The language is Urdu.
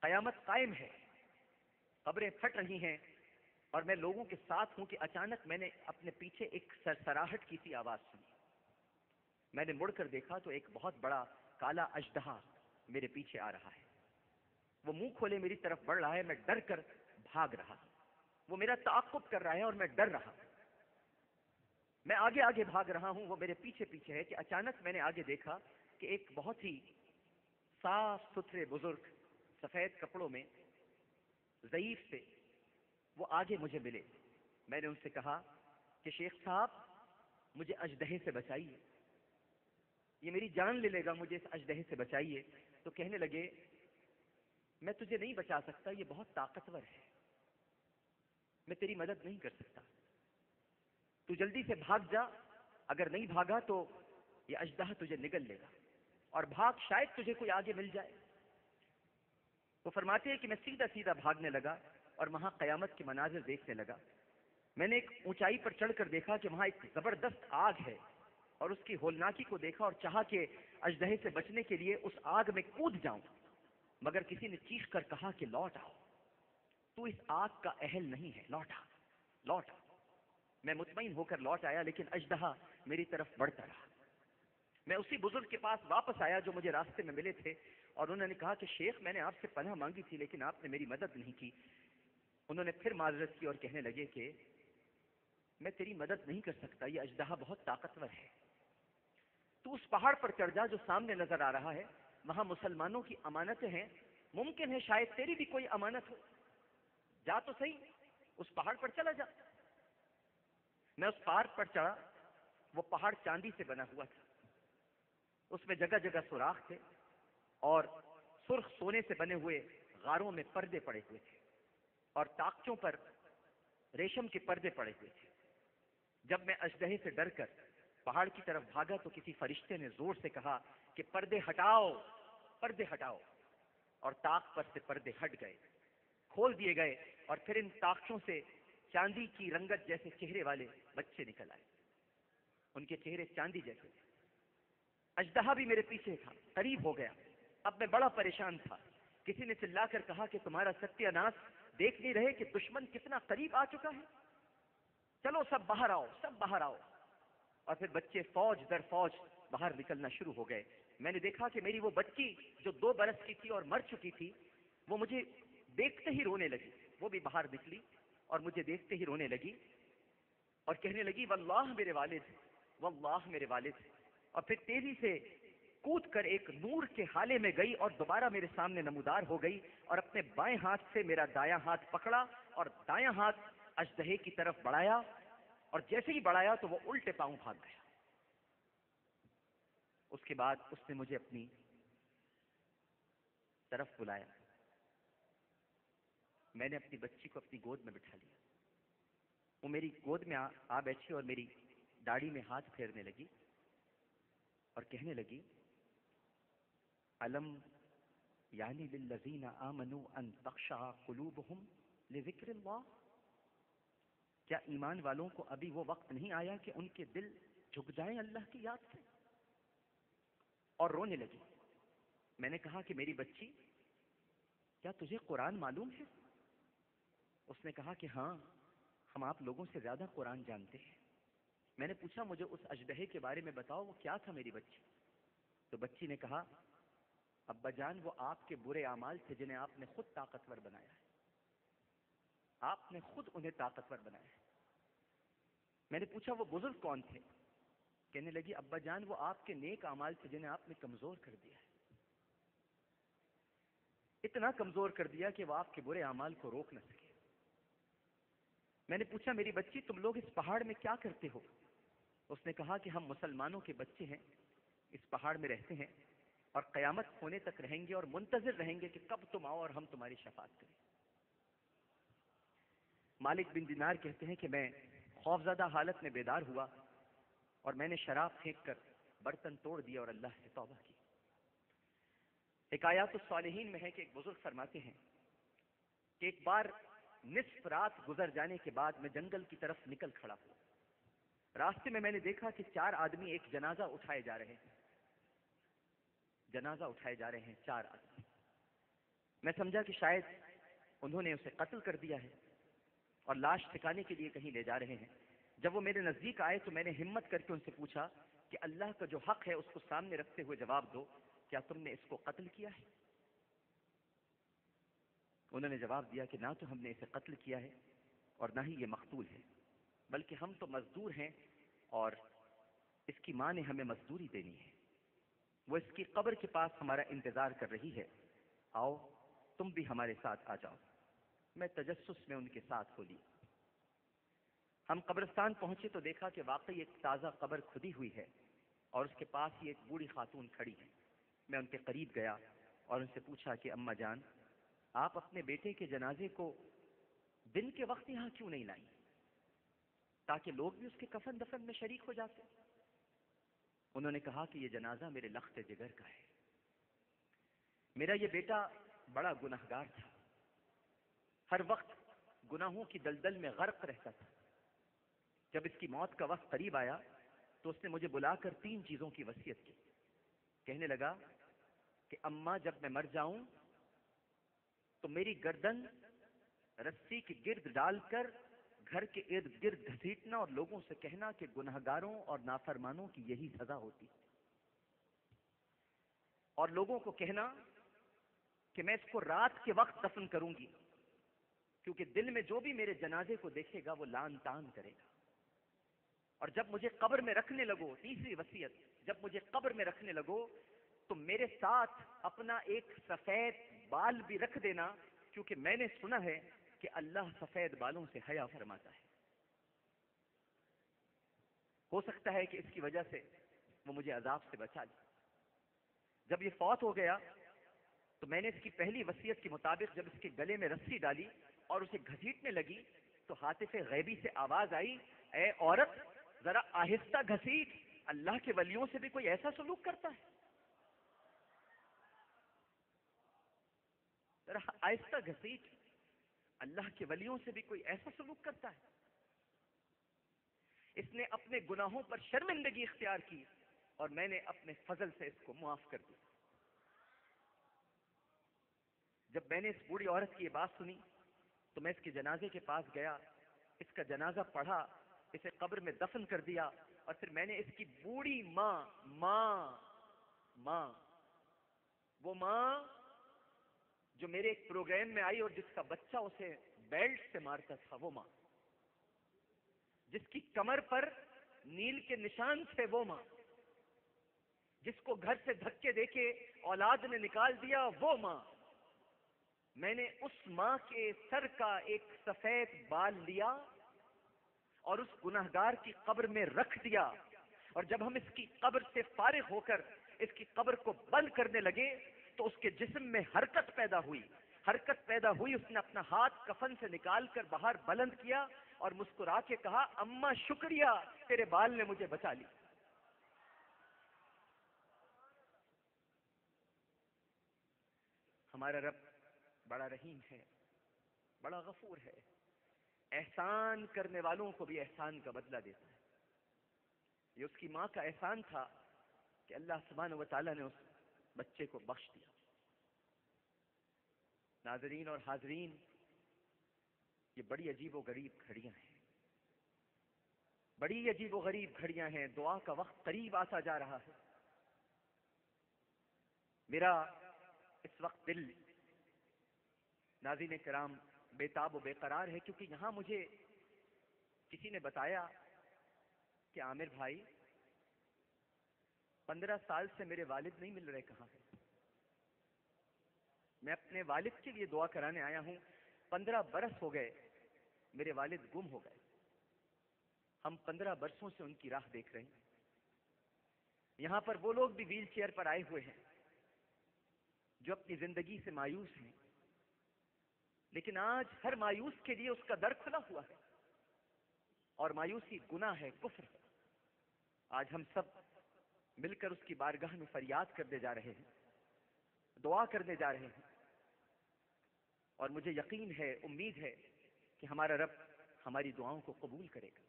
قیامت قائم ہے، قبریں پھٹ رہی ہیں، اور میں لوگوں کے ساتھ ہوں کہ اچانک میں نے اپنے پیچھے ایک سرسراہٹ کی سی آواز سنی۔ میں نے مڑ کر دیکھا تو ایک بہت بڑا کالا اژدہا میرے پیچھے آ رہا ہے۔ وہ منہ کھولے میری طرف بڑھ رہا ہے، میں ڈر کر بھاگ رہا ہوں۔ وہ میرا تعاقب کر رہا ہے اور میں ڈر رہا ہوں۔ میں آگے آگے بھاگ رہا ہوں، وہ میرے پیچھے پیچھے ہے کہ اچانک میں نے آگے دیکھا کہ ایک بہت ہی صاف ستھرے بزرگ سفید کپڑوں میں ضعیف سے وہ آگے مجھے ملے۔ میں نے ان سے کہا کہ شیخ صاحب مجھے اژدہے سے بچائیے، یہ میری جان لے لے گا، مجھے اس اژدہے سے بچائیے۔ تو کہنے لگے میں تجھے نہیں بچا سکتا، یہ بہت طاقتور ہے، میں تیری مدد نہیں کر سکتا، تو جلدی سے بھاگ جا، اگر نہیں بھاگا تو یہ اژدہا تجھے نگل لے گا، اور بھاگ، شاید تجھے کوئی آگے مل جائے۔ وہ فرماتے ہیں کہ میں سیدھا سیدھا بھاگنے لگا اور وہاں قیامت کے مناظر دیکھنے لگا۔ میں نے ایک اونچائی پر چڑھ کر دیکھا کہ وہاں ایک زبردست آگ ہے، اور اس کی ہولناکی کو دیکھا اور چاہا کہ اژدہے سے بچنے کے لیے اس آگ میں کود جاؤں، مگر کسی نے چیخ کر کہا کہ لوٹ آؤ، تو اس آگ کا اہل نہیں ہے، لوٹ آ، لوٹ آ۔ میں مطمئن ہو کر لوٹ آیا، لیکن اژدہا میری طرف بڑھتا رہا۔ میں اسی بزرگ کے پاس واپس آیا جو مجھے راستے میں ملے تھے، اور انہوں نے کہا کہ شیخ میں نے آپ سے پناہ مانگی تھی لیکن آپ نے میری مدد نہیں کی۔ انہوں نے پھر معذرت کی اور کہنے لگے کہ میں تیری مدد نہیں کر سکتا، یہ اژدہا بہت طاقتور ہے، تو اس پہاڑ پر چڑھ جا جو سامنے نظر آ رہا ہے، وہاں مسلمانوں کی امانتیں ہیں، ممکن ہے شاید تیری بھی کوئی امانت ہو، جا تو صحیح، اس پہاڑ پر چلا جا۔ میں اس پہاڑ پر چڑھا، وہ پہاڑ چاندی سے بنا ہوا تھا، اس میں جگہ جگہ سوراخ تھے، اور سرخ سونے سے بنے ہوئے غاروں میں پردے پڑے ہوئے تھے، اور طاقچوں پر ریشم کے پردے پڑے ہوئے تھے۔ جب میں اژدہے سے ڈر کر پہاڑ کی طرف بھاگا تو کسی فرشتے نے زور سے کہا کہ پردے ہٹاؤ، پردے ہٹاؤ، اور طاق پر سے پردے ہٹ گئے، کھول دیے گئے، اور پھر ان طاقچوں سے چاندی کی رنگت جیسے چہرے والے بچے نکل آئے، ان کے چہرے چاندی جیسے تھے۔ اژدہا بھی میرے پیچھے تھا، قریب ہو گیا۔ اب میں بڑا پریشان تھا۔ کسی نے چلا کر کہا کہ تمہارا ستیہ ناش دیکھ نہیں رہے کہ دشمن کتنا قریب آ چکا ہے، چلو سب باہر آؤ، سب باہر آؤ۔ اور پھر بچے فوج در فوج باہر نکلنا شروع ہو گئے۔ میں نے دیکھا کہ میری وہ بچی جو 2 برس کی تھی اور مر چکی تھی، وہ مجھے دیکھتے ہی رونے لگی، وہ بھی باہر نکلی اور مجھے دیکھتے ہی رونے لگی، اور کہنے لگی واللہ میرے والد، واللہ میرے والد۔ اور پھر تیزی سے کود کر ایک نور کے حالے میں گئی اور دوبارہ میرے سامنے نمودار ہو گئی، اور اپنے بائیں ہاتھ سے میرا دایاں ہاتھ پکڑا اور دایاں ہاتھ اژدہے کی طرف بڑھایا، اور جیسے ہی بڑھایا تو وہ الٹے پاؤں بھاگ گیا۔ اس کے بعد اس نے مجھے اپنی طرف بلایا، میں نے اپنی بچی کو اپنی گود میں بٹھا لیا، وہ میری گود میں آ بیٹھی اور میری داڑھی میں ہاتھ پھیرنے لگی اور کہنے لگی علم یعنی للذین آمنوا ان تخشع قلوبہم لذکر اللہ، کیا ایمان والوں کو ابھی وہ وقت نہیں آیا کہ ان کے دل جھک جائیں اللہ کی یاد سے؟ اور رونے لگی۔ میں نے کہا کہ میری بچی کیا تجھے قرآن معلوم ہے؟ اس نے کہا کہ ہاں، ہم آپ لوگوں سے زیادہ قرآن جانتے ہیں۔ میں نے پوچھا مجھے اس اژدہے کے بارے میں بتاؤ، وہ کیا تھا میری بچی؟ تو بچی نے کہا ابا جان وہ آپ کے برے اعمال تھے جنہیں آپ نے خود طاقتور بنایا ہے، آپ نے خود انہیں طاقتور بنایا ہے۔ میں نے پوچھا وہ بزرگ کون تھے؟ کہنے لگی ابا جان وہ آپ کے نیک اعمال تھے جنہیں آپ نے کمزور کر دیا ہے، اتنا کمزور کر دیا کہ وہ آپ کے برے اعمال کو روک نہ سکے۔ میں نے پوچھا میری بچی تم لوگ اس پہاڑ میں کیا کرتے ہو؟ اس نے کہا کہ ہم مسلمانوں کے بچے ہیں، اس پہاڑ میں رہتے ہیں اور قیامت ہونے تک رہیں گے اور منتظر رہیں گے کہ کب تم آؤ اور ہم تمہاری شفاعت کریں۔ مالک بن دینار کہتے ہیں کہ میں خوفزدہ حالت میں بیدار ہوا اور میں نے شراب پھینک کر برتن توڑ دیا اور اللہ سے توبہ کی۔ حکایات الصالحین میں ہے کہ ایک بزرگ فرماتے ہیں کہ ایک بار نصف رات گزر جانے کے بعد میں جنگل کی طرف نکل کھڑا ہوا۔ راستے میں نے دیکھا کہ 4 آدمی ایک جنازہ اٹھائے جا رہے ہیں، جنازہ اٹھائے جا رہے ہیں 4 آدمی۔ میں سمجھا کہ شاید انہوں نے اسے قتل کر دیا ہے اور لاش ٹھکانے کے لیے کہیں لے جا رہے ہیں۔ جب وہ میرے نزدیک آئے تو میں نے ہمت کر کے ان سے پوچھا کہ اللہ کا جو حق ہے اس کو سامنے رکھتے ہوئے جواب دو، کیا تم نے اس کو قتل کیا ہے؟ انہوں نے جواب دیا کہ نہ تو ہم نے اسے قتل کیا ہے اور نہ ہی یہ مقتول ہے، بلکہ ہم تو مزدور ہیں اور اس کی ماں نے ہمیں مزدوری دینی ہے، وہ اس کی قبر کے پاس ہمارا انتظار کر رہی ہے، آؤ تم بھی ہمارے ساتھ آ جاؤ۔ میں تجسس میں ان کے ساتھ ہو لی۔ ہم قبرستان پہنچے تو دیکھا کہ واقعی ایک تازہ قبر کھدی ہوئی ہے اور اس کے پاس ہی ایک بوڑھی خاتون کھڑی ہے۔ میں ان کے قریب گیا اور ان سے پوچھا کہ اماں جان، آپ اپنے بیٹے کے جنازے کو دن کے وقت یہاں کیوں نہیں لائیں تاکہ لوگ بھی اس کے کفن دفن میں شریک ہو جاتے؟ انہوں نے کہا کہ یہ جنازہ میرے لخت جگر کا ہے۔ میرا یہ بیٹا بڑا گنہگار تھا، ہر وقت گناہوں کی دلدل میں غرق رہتا تھا۔ جب اس کی موت کا وقت قریب آیا تو اس نے مجھے بلا کر 3 چیزوں کی وصیت کی۔ کہنے لگا کہ اماں جب میں مر جاؤں تو میری گردن رسی کے گرد ڈال کر گھر کے ارد گرد گھسیٹنا اور لوگوں سے کہنا کہ گنہگاروں اور نافرمانوں کی یہی سزا ہوتی، اور لوگوں کو کہنا کہ میں اس کو رات کے وقت دفن کروں گی کیونکہ دل میں جو بھی میرے جنازے کو دیکھے گا وہ لان تان کرے گا، اور جب مجھے قبر میں رکھنے لگو، تیسری وصیت، جب مجھے قبر میں رکھنے لگو تو میرے ساتھ اپنا ایک سفید بال بھی رکھ دینا کیونکہ میں نے سنا ہے کہ اللہ سفید بالوں سے حیا فرماتا ہے۔ ہو سکتا ہے کہ اس کی وجہ سے وہ مجھے عذاب سے بچا لے۔ جب یہ فوت ہو گیا تو میں نے اس کی پہلی وصیت کے مطابق جب اس کے گلے میں رسی ڈالی اور اسے گھسیٹنے لگی تو ہاتف غیبی سے آواز آئی، اے عورت ذرا آہستہ گھسیٹ، اللہ کے ولیوں سے بھی کوئی ایسا سلوک کرتا ہے؟ ذرا آہستہ گھسیٹ، اللہ کے ولیوں سے بھی کوئی ایسا سلوک کرتا ہے؟ اس نے اپنے گناہوں پر شرمندگی اختیار کی اور میں نے اپنے فضل سے اس کو معاف کر دیا۔ جب میں نے اس بوڑھی عورت کی یہ بات سنی تو میں اس کے جنازے کے پاس گیا، اس کا جنازہ پڑھا، اسے قبر میں دفن کر دیا، اور پھر میں نے اس کی بوڑھی ماں وہ ماں جو میرے ایک پروگرام میں آئی اور جس کا بچہ اسے بیلٹ سے مارتا تھا، وہ ماں جس کی کمر پر نیل کے نشان تھے، وہ ماں جس کو گھر سے دھکے دے کے اولاد نے نکال دیا، وہ ماں، میں نے اس ماں کے سر کا ایک سفید بال لیا اور اس گنہگار کی قبر میں رکھ دیا، اور جب ہم اس کی قبر سے فارغ ہو کر اس کی قبر کو بند کرنے لگے تو اس کے جسم میں حرکت پیدا ہوئی۔ اس نے اپنا ہاتھ کفن سے نکال کر باہر بلند کیا اور مسکرا کے کہا، اماں شکریہ، تیرے بال نے مجھے بچا لی۔ ہمارا رب بڑا رحیم ہے، بڑا غفور ہے، احسان کرنے والوں کو بھی احسان کا بدلہ دیتا ہے۔ یہ اس کی ماں کا احسان تھا کہ اللہ سبحانہ و تعالیٰ نے اس بچے کو بخش دیا۔ ناظرین اور حاضرین، یہ بڑی عجیب و غریب گھڑیاں ہیں، بڑی عجیب و غریب گھڑیاں ہیں۔ دعا کا وقت قریب آتا جا رہا ہے۔ میرا اس وقت دل ناظرین کرام بے تاب و بے قرار ہے، کیونکہ یہاں مجھے کسی نے بتایا کہ عامر بھائی 15 سال سے میرے والد نہیں مل رہے، کہاں ہے؟ میں اپنے والد کے لیے دعا کرانے آیا ہوں، 15 برس ہو گئے میرے والد گم ہو گئے۔ ہم 15 برسوں سے ان کی راہ دیکھ رہے ہیں۔ یہاں پر وہ لوگ بھی ویل چیئر پر آئے ہوئے ہیں جو اپنی زندگی سے مایوس ہیں، لیکن آج ہر مایوس کے لیے اس کا در کھلا ہوا ہے، اور مایوسی گناہ ہے، کفر ہے۔ آج ہم سب مل کر اس کی بارگاہ میں فریاد کرنے جا رہے ہیں، دعا کرنے جا رہے ہیں، اور مجھے یقین ہے، امید ہے کہ ہمارا رب ہماری دعاؤں کو قبول کرے گا۔